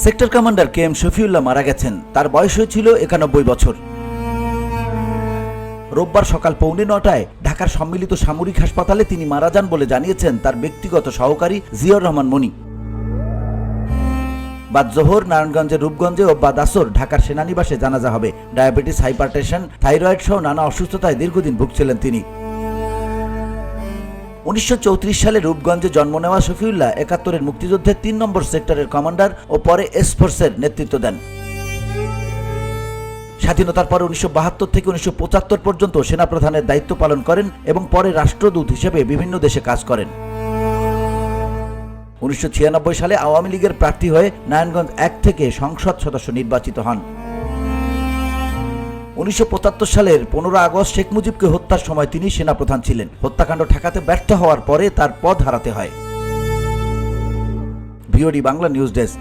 Sector commander K M Shafiullah মারা গেছেন। তার বয়স হয়েছিল 91 বছর। রোববার সকাল 8:45টায় ঢাকার সম্মিলিত সামরিক হাসপাতালে তিনি মারা যান বলে জানিয়েছেন তার ব্যক্তিগত সহকারী জিয়র রহমান মনি। বাদ জোহর নারায়ণগঞ্জের রূপগঞ্জে ও বাদ আসর ঢাকার সেনানিবাসে জানাজা হবে। ডায়াবেটিস, হাইপারটেনশন, থাইরয়েড সহ নানা অসুস্থতায় দীর্ঘদিন ভুগছিলেন তিনি। 1934 সালে রূপগঞ্জে জন্ম নেওয়া শফিউল্লাহ 71-এর মুক্তিযুদ্ধের 3 নম্বর সেক্টরের কমান্ডার ও পরে এসফোর্সের নেতৃত্ব দেন। স্বাধীনতার পরে 1972 থেকে 1975 পর্যন্ত সেনাপ্রধানের দায়িত্ব পালন করেন এবং পরে রাষ্ট্রদূত হিসেবে বিভিন্ন দেশে কাজ করেন। 1996 সালে আওয়ামী লীগের প্রার্থী হয়ে নারায়ণগঞ্জ 1 থেকে সংসদ সদস্য নির্বাচিত হন। 1975 সালের 15 আগস্ট শেখ মুজিবকে হত্যার সময় তিনি সেনাপ্রধান ছিলেন। হত্যাকাণ্ড ঠেকাতে ব্যর্থ হওয়ার পরে তার পদ হারাতে হয়। VOD Bangla news desk.